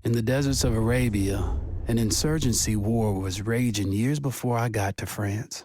In the deserts of Arabia, an insurgency war was raging years before I got to France.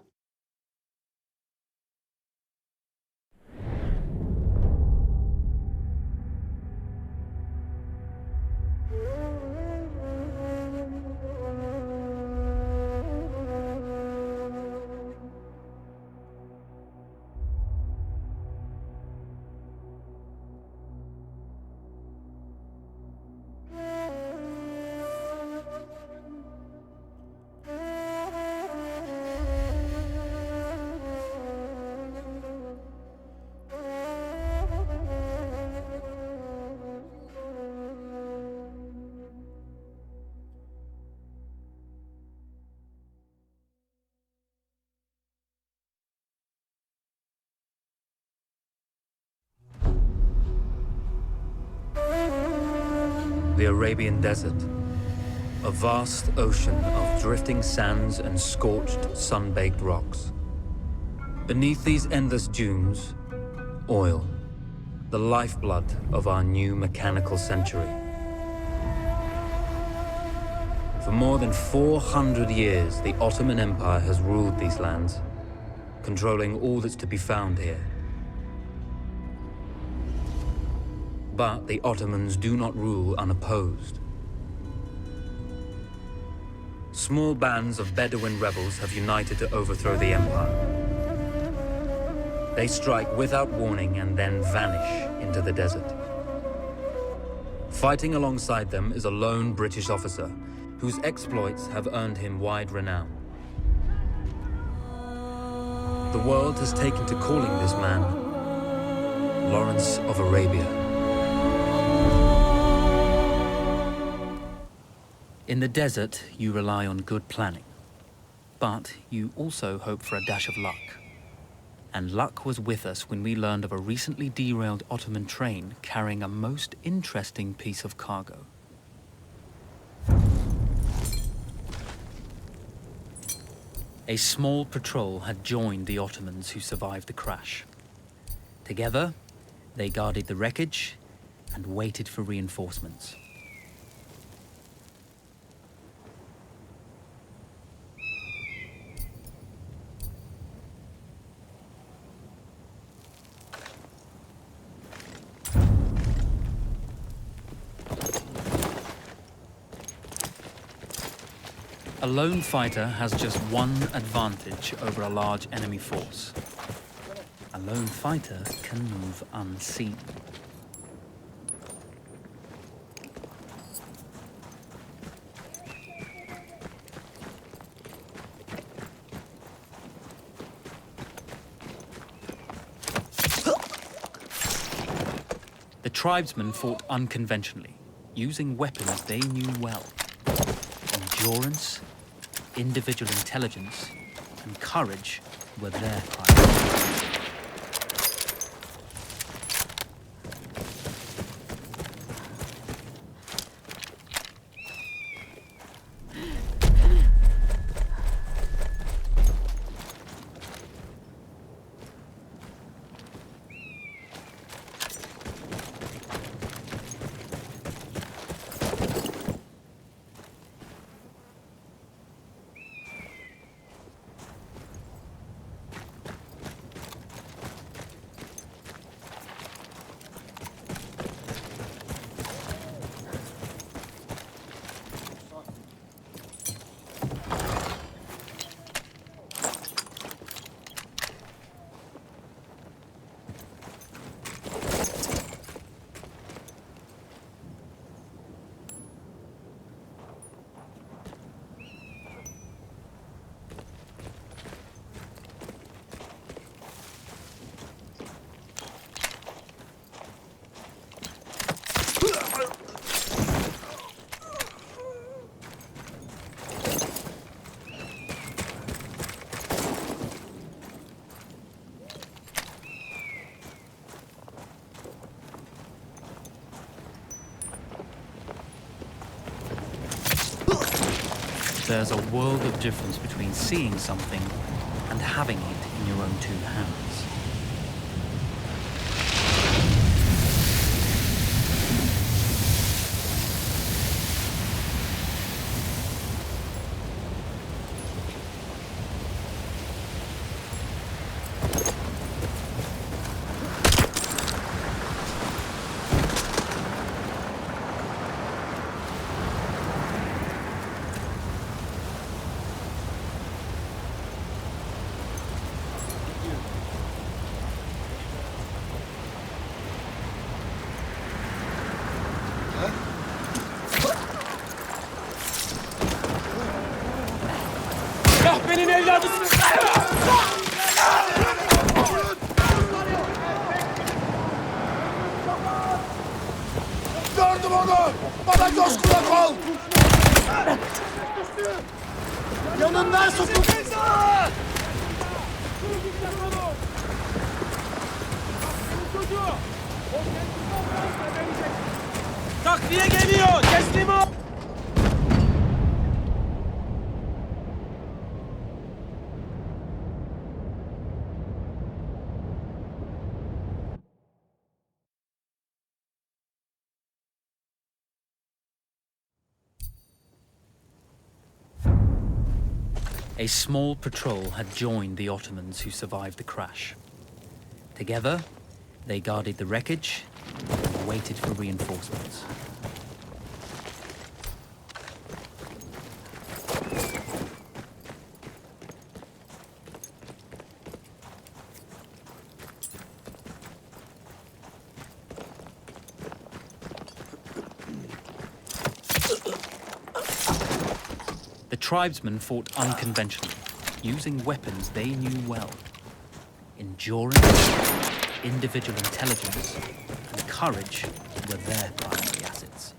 The Arabian Desert, a vast ocean of drifting sands and scorched, sun-baked rocks. Beneath these endless dunes, oil, the lifeblood of our new mechanical century. For more than 400 years, the Ottoman Empire has ruled these lands, controlling all that's to be found here. But the Ottomans do not rule unopposed. Small bands of Bedouin rebels have united to overthrow the empire. They strike without warning and then vanish into the desert. Fighting alongside them is a lone British officer whose exploits have earned him wide renown. The world has taken to calling this man Lawrence of Arabia. In the desert, you rely on good planning, but you also hope for a dash of luck. And luck was with us when we learned of a recently derailed Ottoman train carrying a most interesting piece of cargo. A small patrol had joined the Ottomans who survived the crash. Together, they guarded the wreckage and waited for reinforcements. A lone fighter has just one advantage over a large enemy force. A lone fighter can move unseen. The tribesmen fought unconventionally, using weapons they knew well. Endurance, individual intelligence, and courage were their priorities. There's a world of difference between seeing something and having it in your own two hands. senin evladısın. Gördüm onu! Bana göz kulak ol! Yanından sokun! Takviye geliyor. Teslim ol. A small patrol had joined the Ottomans who survived the crash. Together, they guarded the wreckage and waited for reinforcements. The tribesmen fought unconventionally, using weapons they knew well. Endurance, individual intelligence, and courage were their primary assets.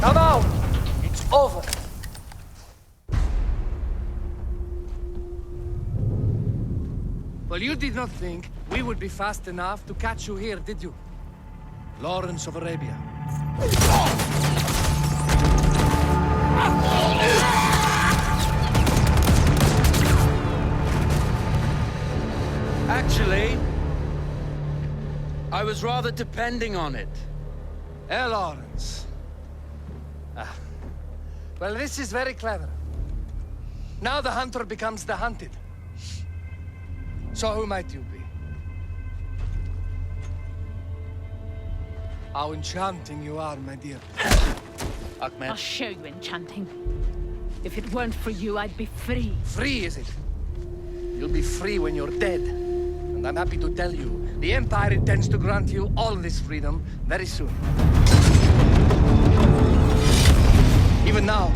Tamam. It's over. Well, you did not think we would be fast enough to catch you here, did you? Lawrence of Arabia. Actually, I was rather depending on it. Lawrence. Well, this is very clever. Now the hunter becomes the hunted. So who might you be? How enchanting you are, my dear. Ahmed. I'll show you enchanting. If it weren't for you, I'd be free. Free, is it? You'll be free when you're dead. And I'm happy to tell you, the Empire intends to grant you all this freedom very soon. Even now,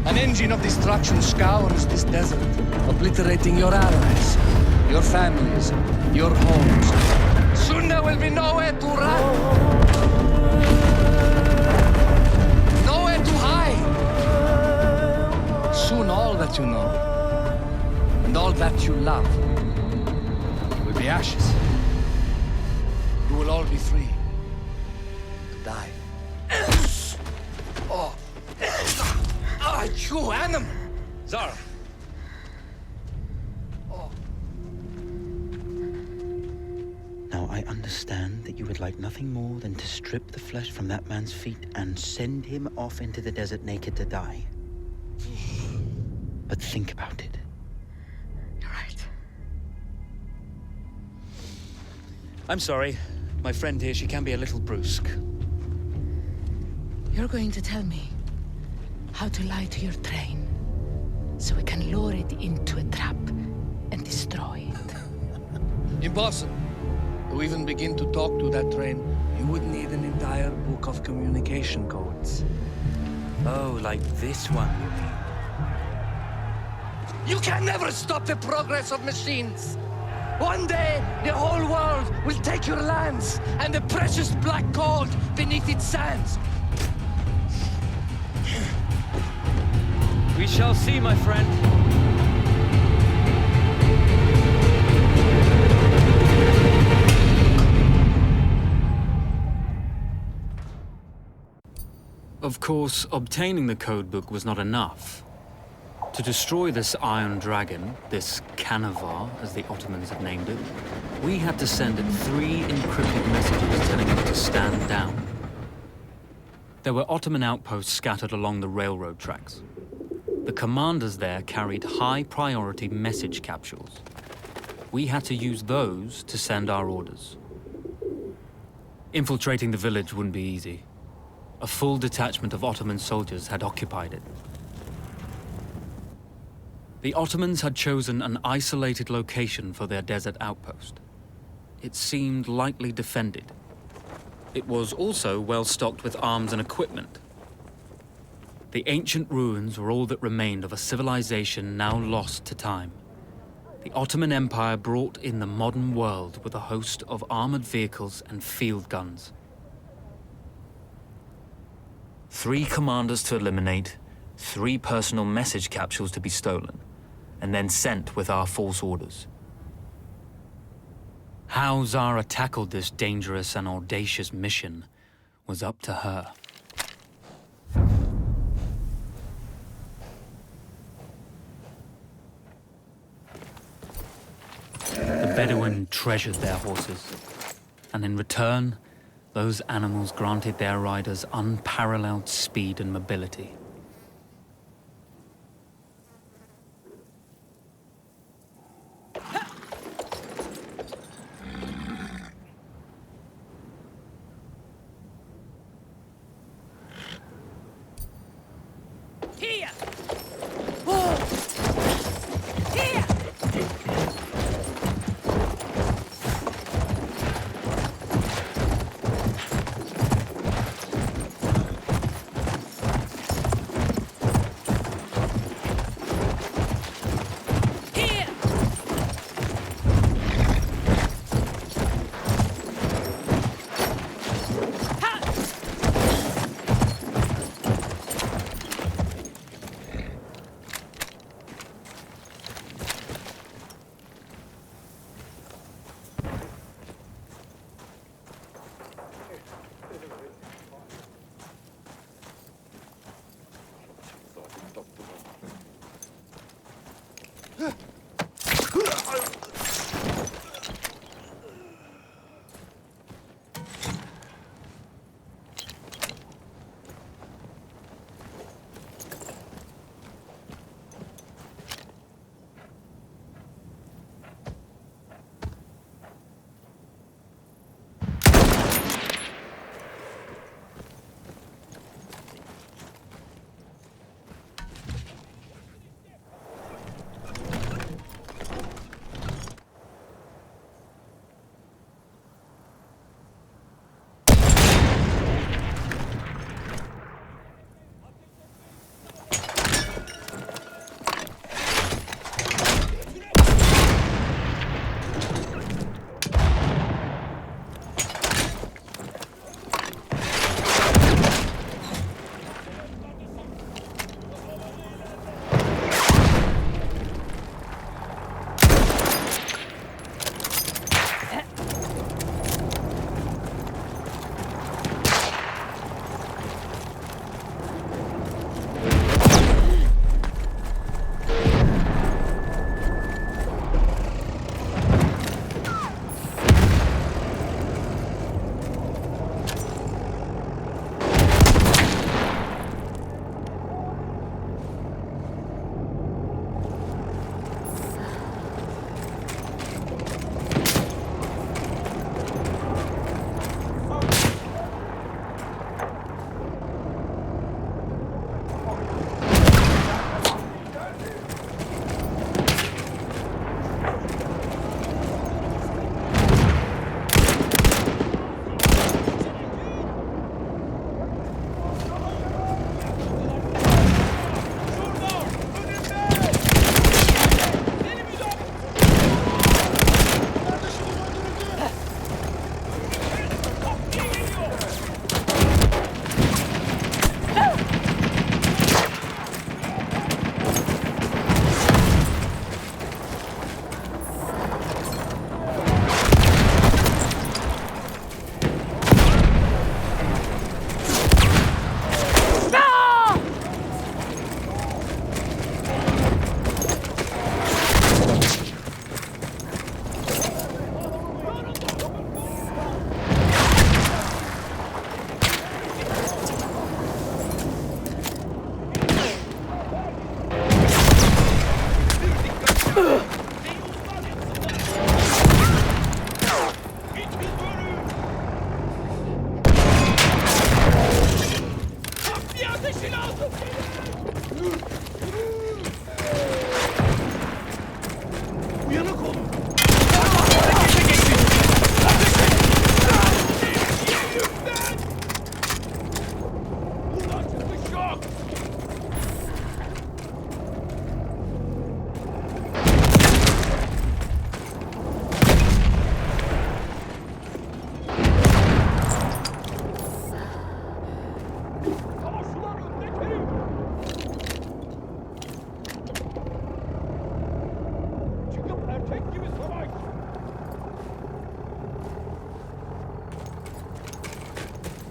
an engine of destruction scours this desert, obliterating your allies, your families, your homes. Soon there will be nowhere to run. Nowhere to hide. Soon all that love will be ashes. You will all be free to die. Oh, you animal! Zara. Now, I understand that you would like nothing more than to strip the flesh from that man's feet and send him off into the desert naked to die. But think about it. You're right. I'm sorry. My friend here, she can be a little brusque. You're going to tell me how to lie to your train, so we can lure it into a trap and destroy it. Impossible. To even begin to talk to that train, you would need an entire book of communication codes. Oh, like this one, you mean? You can never stop the progress of machines. One day, the whole world will take your lands and the precious black gold beneath its sands. We shall see, my friend. Of course, obtaining the codebook was not enough. To destroy this Iron Dragon, this Canavar, as the Ottomans had named it, we had to send it 3 encrypted messages telling it to stand down. There were Ottoman outposts scattered along the railroad tracks. The commanders there carried high-priority message capsules. We had to use those to send our orders. Infiltrating the village wouldn't be easy. A full detachment of Ottoman soldiers had occupied it. The Ottomans had chosen an isolated location for their desert outpost. It seemed lightly defended. It was also well stocked with arms and equipment. The ancient ruins were all that remained of a civilization now lost to time. The Ottoman Empire brought in the modern world with a host of armored vehicles and field guns. 3 commanders to eliminate, 3 personal message capsules to be stolen, and then sent with our false orders. How Zara tackled this dangerous and audacious mission was up to her. The Bedouin treasured their horses, and in return, those animals granted their riders unparalleled speed and mobility. Here! Here!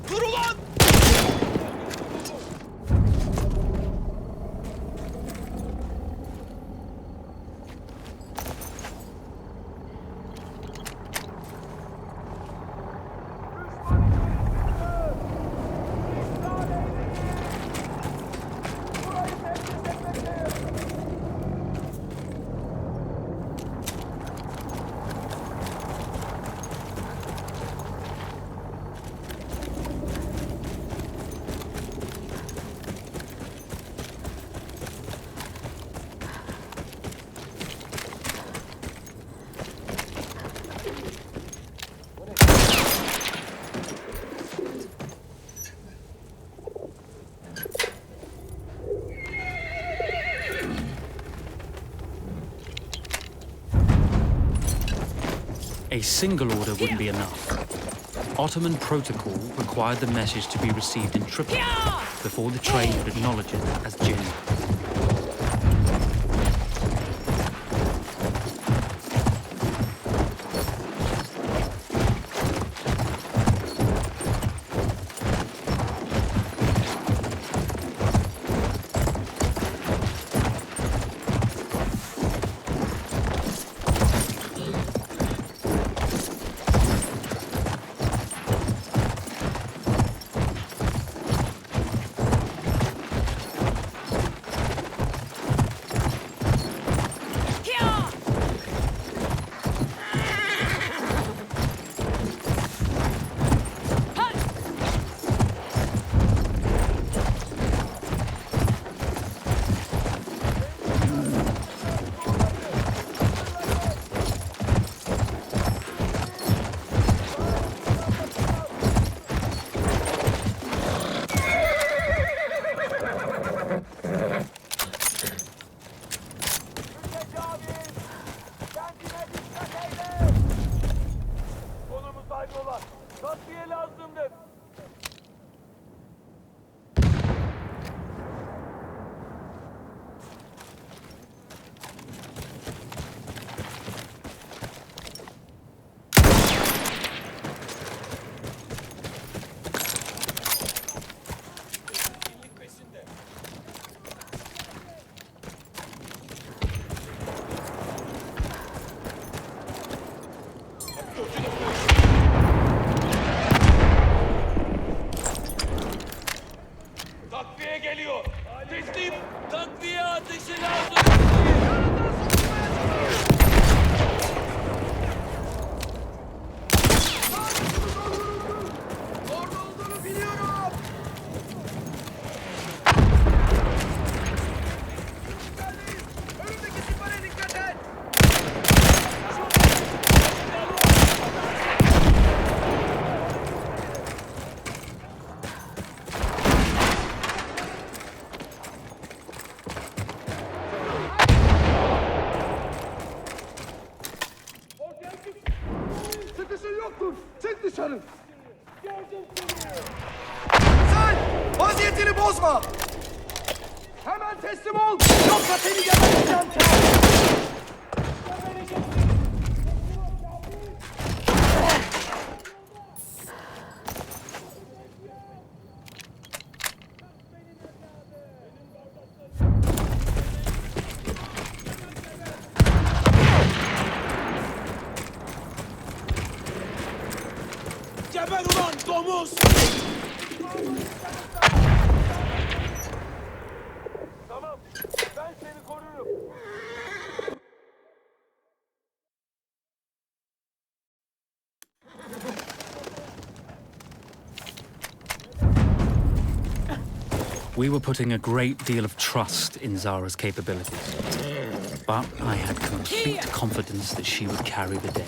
Dur ulan! A single order wouldn't be enough. Ottoman protocol required the message to be received in triplet before the train would acknowledge it as genuine. Sen vaziyetini bozma. Hemen teslim ol. Yoksa seni geberteceğim. Geber ulan domuz! Tamam. Ben seni korurum. We were putting a great deal of trust in Zara's capabilities, but I had complete confidence that she would carry the day.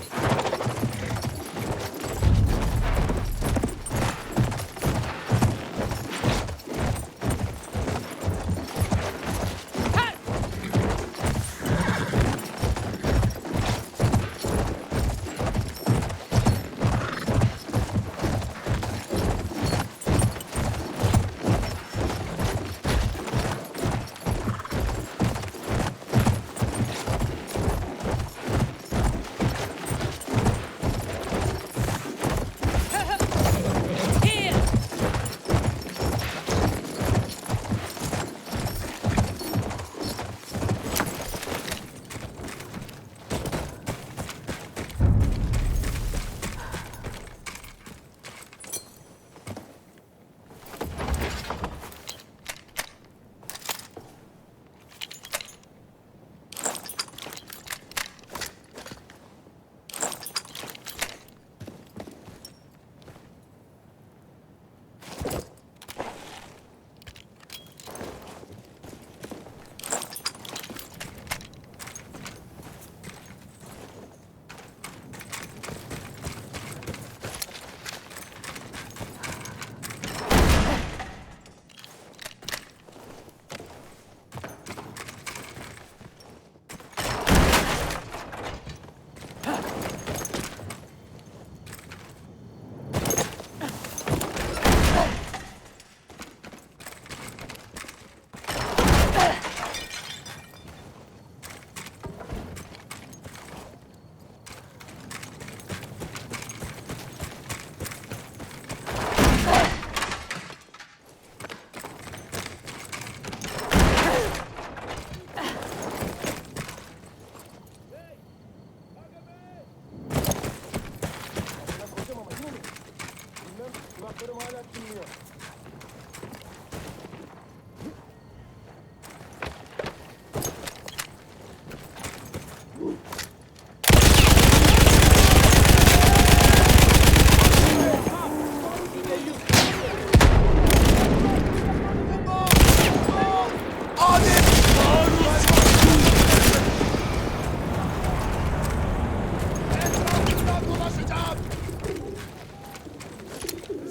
Kulaklarım hala çınlıyor.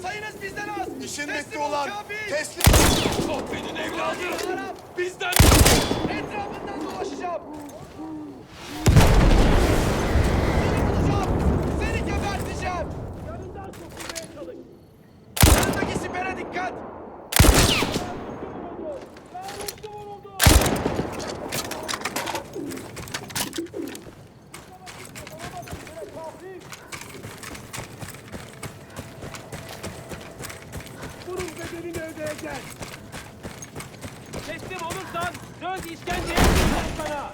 Sayınız bizden az. İşin Teslim bitti ol ulan. Kabil. Teslim. Sohbetin evladı. Bizden. Etrafından dolaşacağım. Seni bulacağım. Seni geberteceğim. Yanından kurtulmaya çalış. Yanındaki sipere dikkat. Bunun bedelini ödeyeceğiz. Teslim olursan söz işkenceye yapacağım sana.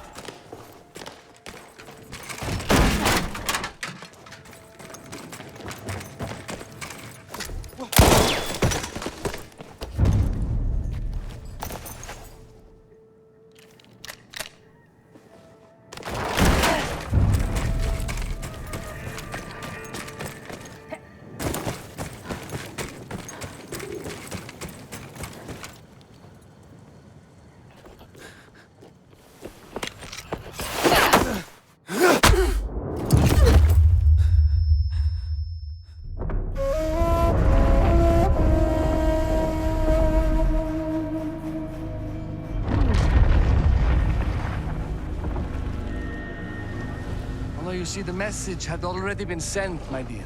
Although you see, the message had already been sent, my dear.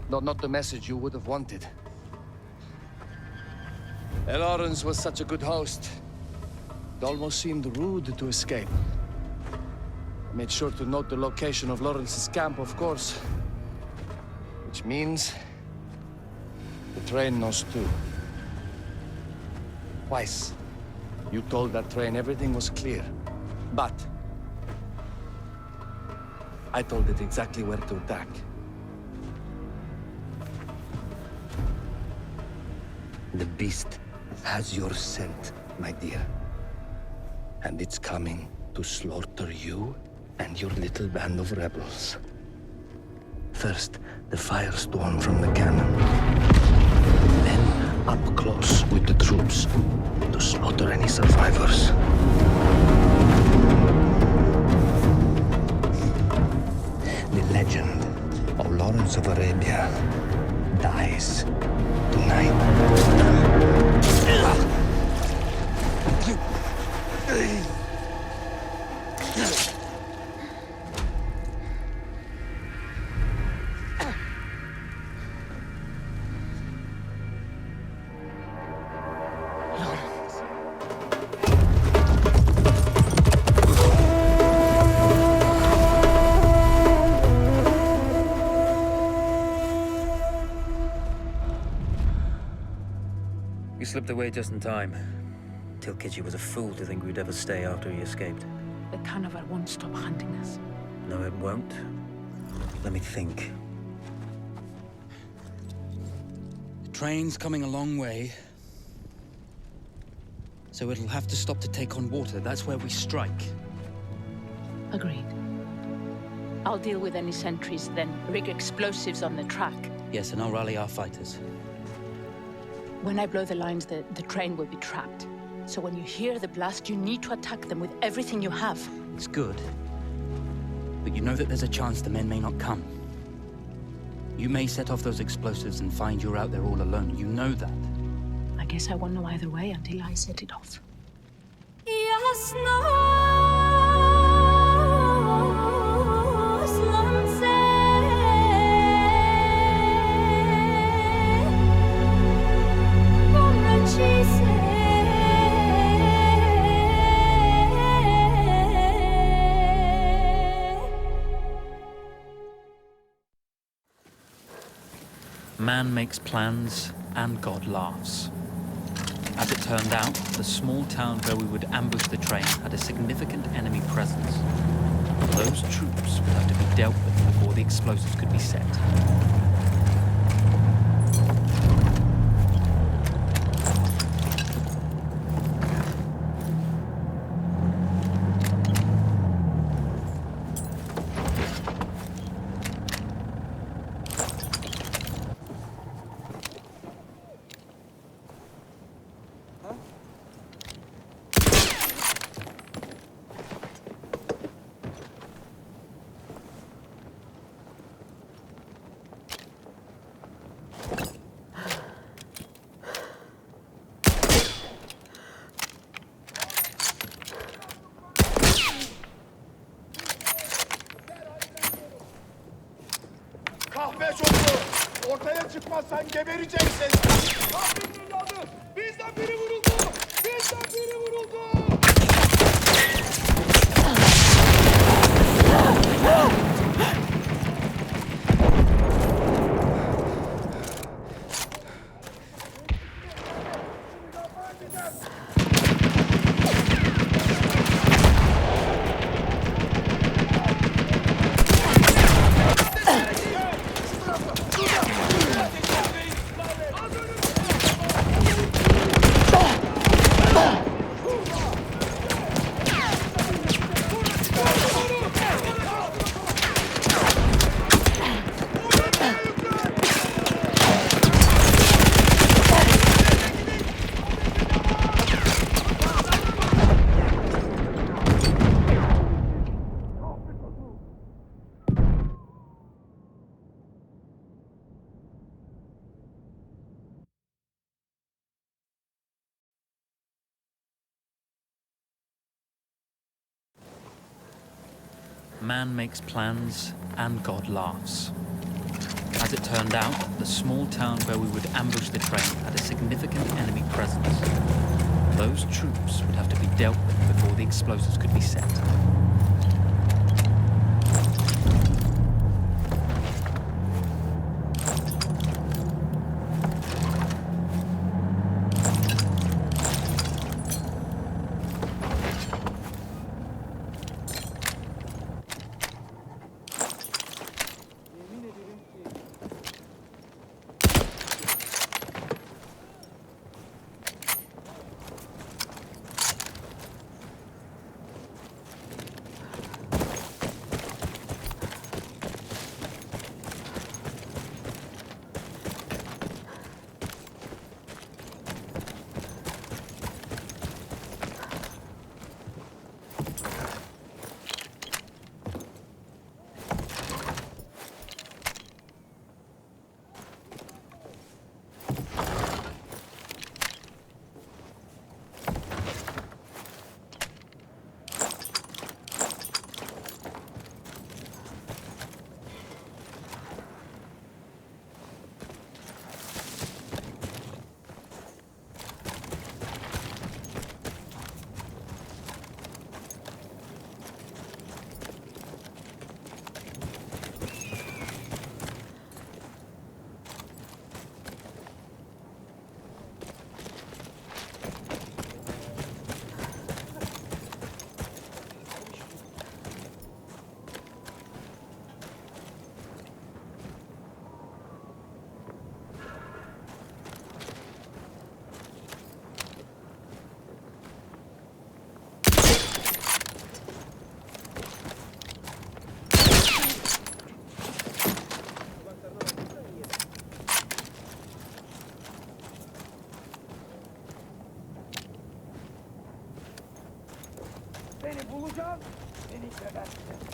Though not the message you would have wanted. Lawrence was such a good host. It almost seemed rude to escape. I made sure to note the location of Lawrence's camp, of course. Which means the train knows too. Twice, you told that train everything was clear. But I told it exactly where to attack. The beast has your scent, my dear. And it's coming to slaughter you and your little band of rebels. First, the firestorm from the cannon. Then, up close with the troops to slaughter any survivors. The legend of Lawrence of Arabia dies tonight. You slipped away just in time. Tilkitchi was a fool to think we'd ever stay after he escaped. The carnival won't stop hunting us. No, it won't. Let me think. The train's coming a long way. So it'll have to stop to take on water. That's where we strike. Agreed. I'll deal with any sentries, then rig explosives on the track. Yes, and I'll rally our fighters. When I blow the lines, the train will be trapped. So when you hear the blast, you need to attack them with everything you have. It's good. But you know that there's a chance the men may not come. You may set off those explosives and find you're out there all alone. You know that. I guess I won't know either way until I set it off. Man makes plans, and God laughs. As it turned out, the small town where we would ambush the train had a significant enemy presence. Those troops would have to be dealt with before the explosives could be set. Kaçamazsan gebereceksin. Kahvenin evladı! Bizden biri vuruldu! Bizden biri vuruldu! Man makes plans and God laughs. As it turned out, the small town where we would ambush the train had a significant enemy presence. Those troops would have to be dealt with before the explosives could be set. Seni bulacağım, seni geberteceğim.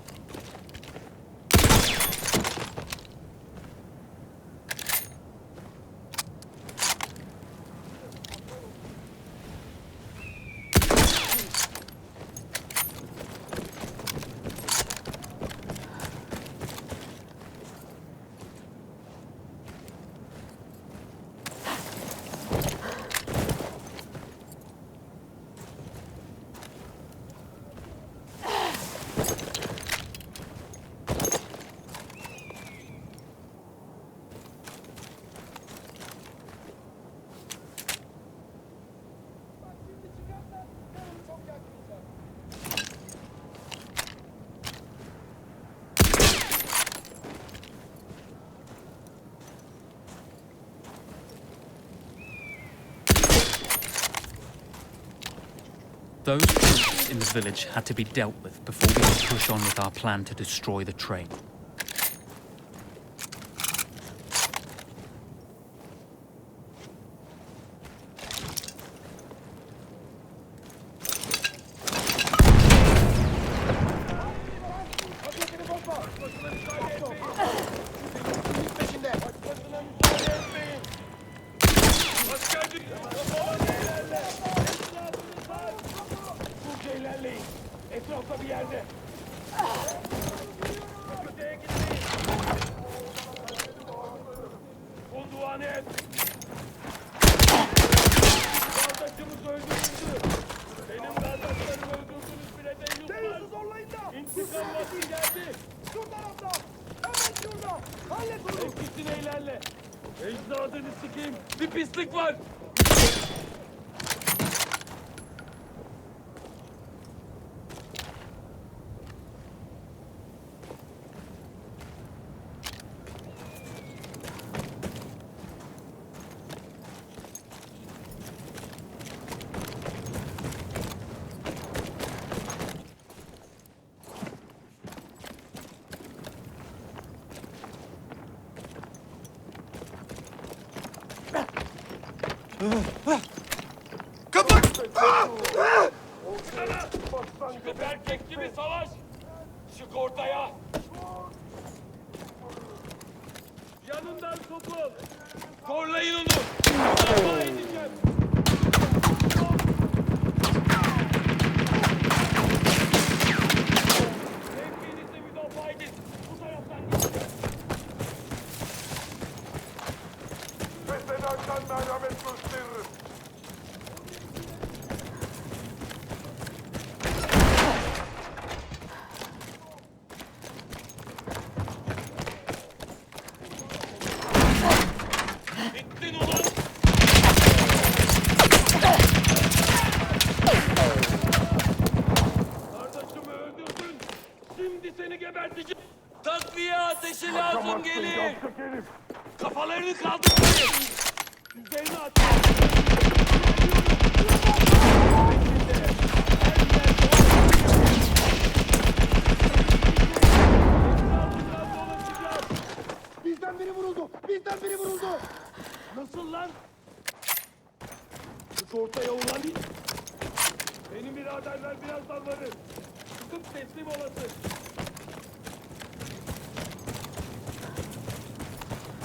Those troops in the village had to be dealt with before we could push on with our plan to destroy the train. Etrafta bir yerde. lanet! Kardeşimiz öldürüldü. Benim kardeşlerimi öldürdünüz bile değil. Zeus'u zorlayın da. İntikam vakti geldi. Şu tarafta. Hemen şurada. Hallet onu. Etkisine ilerle. Ecdadını sikeyim. Bir pislik var. Çıkıp erkek gibi savaş. Çık ortaya. Yanından topun. Korlayın onu. Müdafaa edeceğim. Mevkiinizi müdafaa edin. Bu taraftan gideceğim. Fethederken merhamet gösteririm. Bittin ulan. Kardeşimi öldürdün. Şimdi seni geberteceğim. Takviye ateşi lazım gelir. Kafalarını kaldırmayın. Üzerine at. Bizden biri vuruldu. Bizden biri vuruldu. Nasıl lan? Çık ortaya ulan it. Benim biraderler birazdan varır. Çıkıp teslim olasın.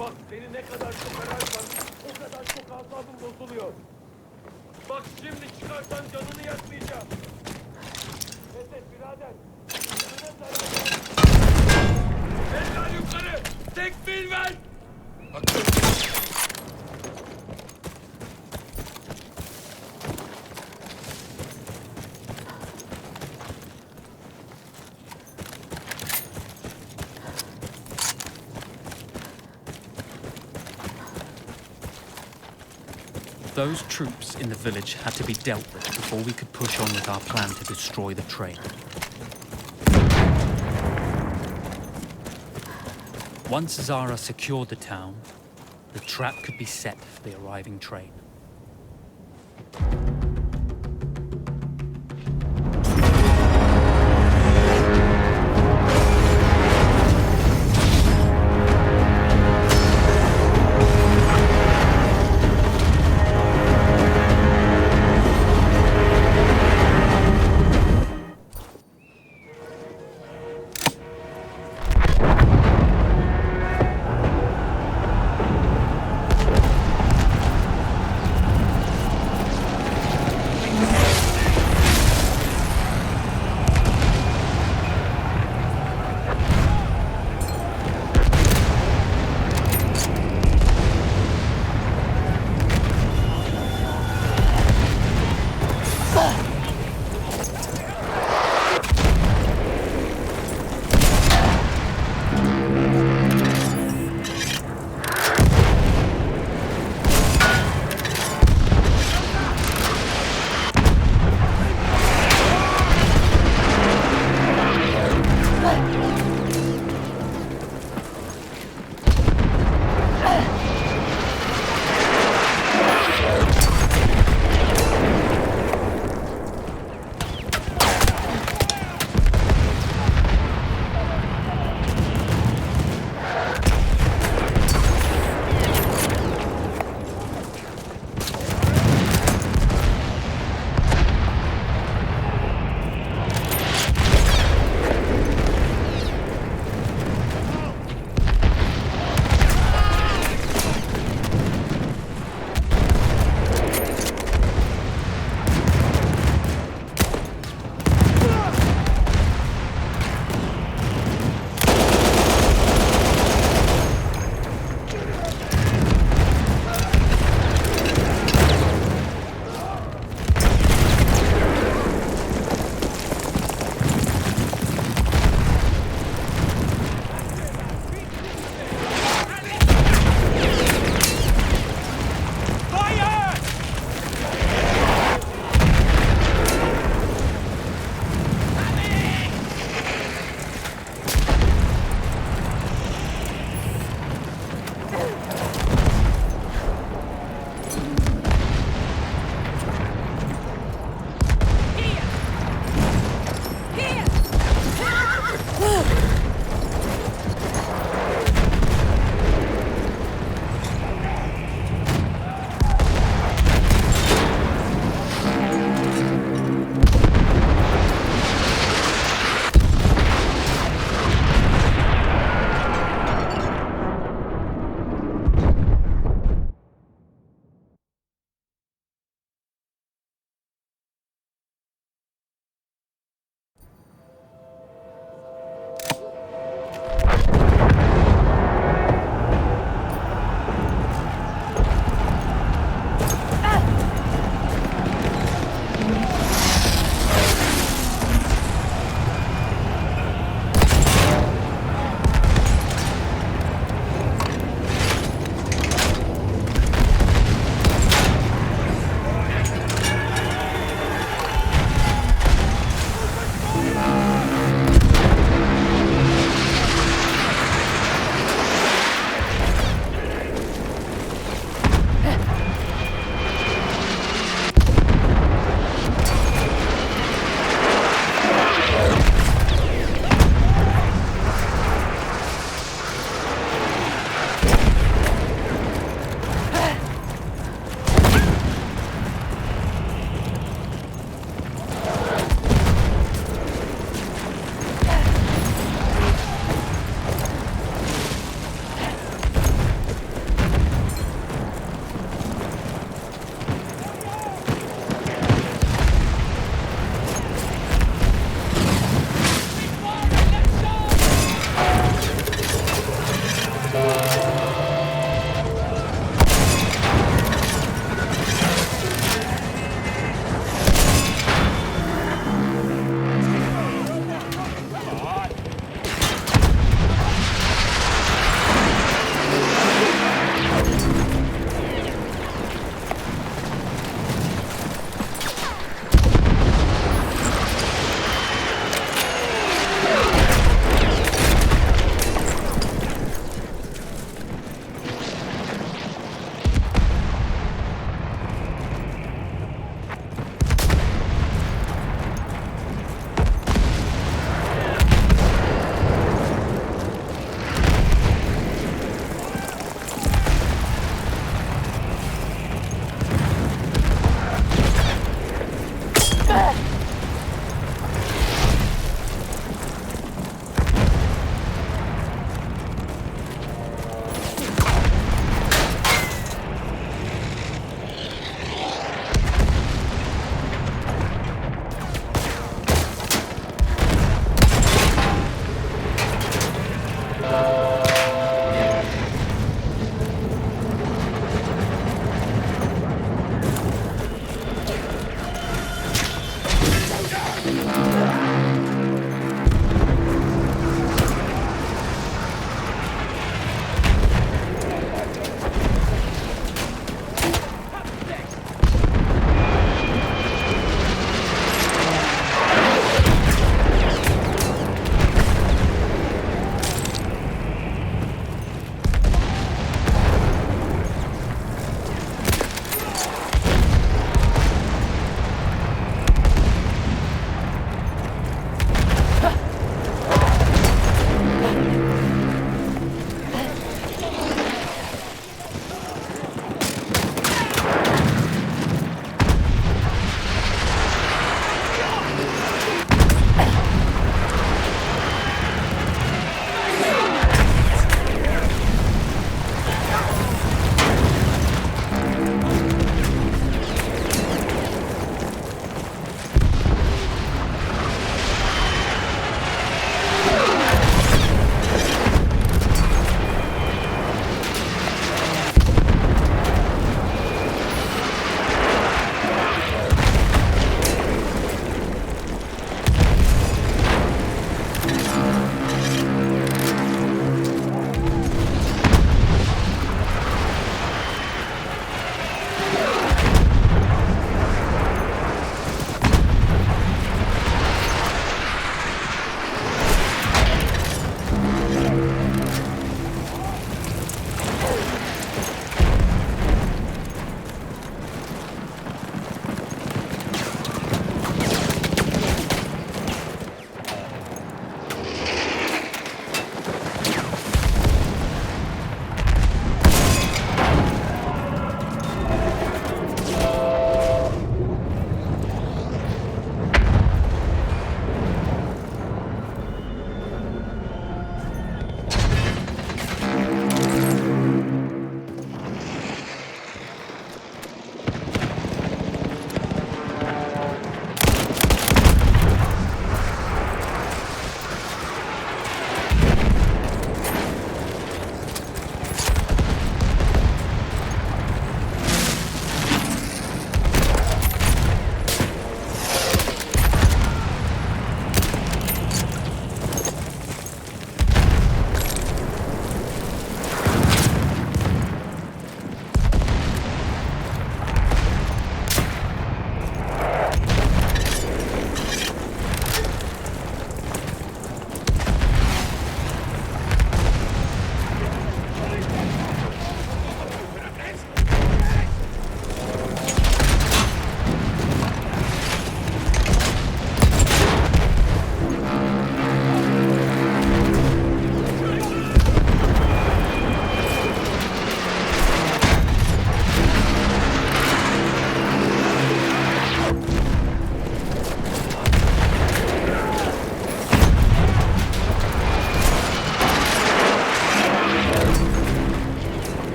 Bak seni ne kadar çok ararsan o kadar çok asabın bozuluyor. Bak şimdi çıkarsan canını yakmayacağım. Pes et birader. Canına zarar ver. Eller yukarı. Tekbir ver. Those troops in the village had to be dealt with before we could push on with our plan to destroy the train. Once Zara secured the town, the trap could be set for the arriving train.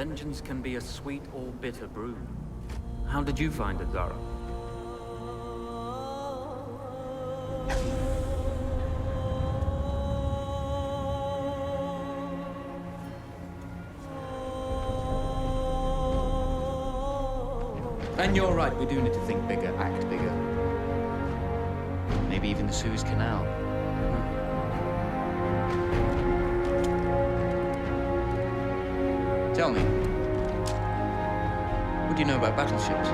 Vengeance can be a sweet or bitter brew. How did you find it, Zara? And you're right, we do need to think bigger, act bigger. Maybe even the Suez Canal. Tell me, what do you know about battleships?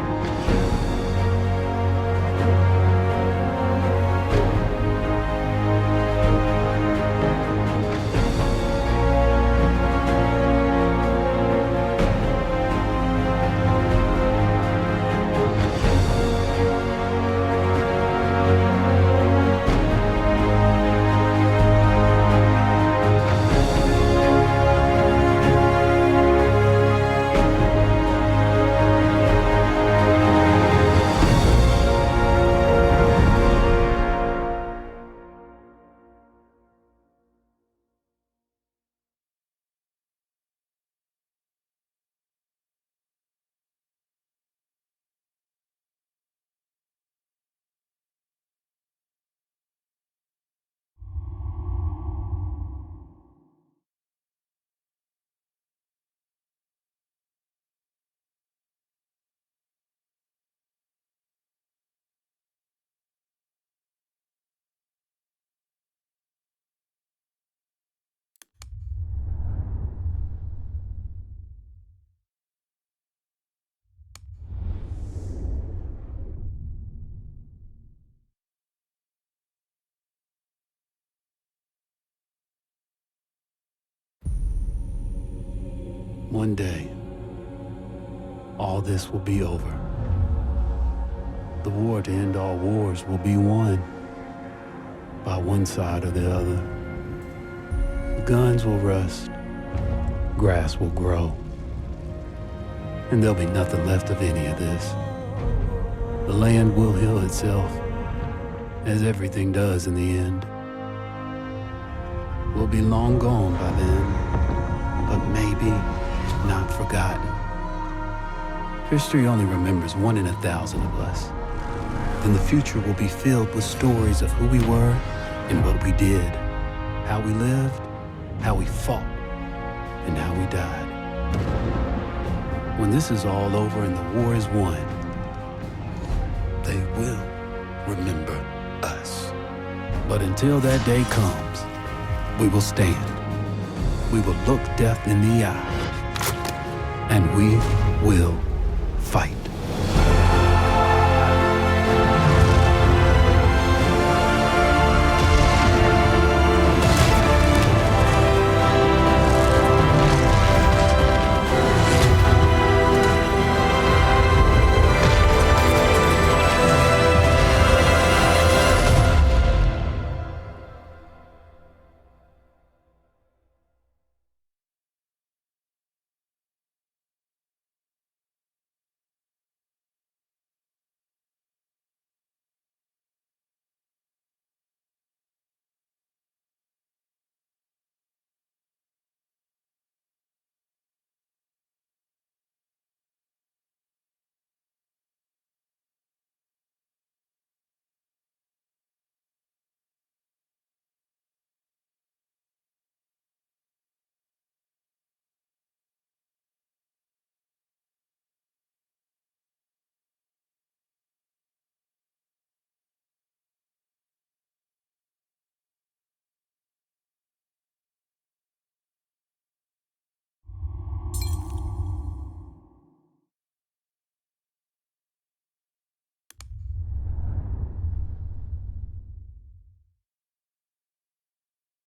One day, all this will be over. The war to end all wars will be won by one side or the other. The guns will rust, grass will grow, and there'll be nothing left of any of this. The land will heal itself, as everything does in the end. We'll be long gone by then, but maybe not forgotten. History only remembers 1 in 1,000 of us. Then the future will be filled with stories of who we were and what we did, how we lived, how we fought, and how we died. When this is all over and the war is won, they will remember us. But until that day comes, we will stand. We will look death in the eye. And we will fight.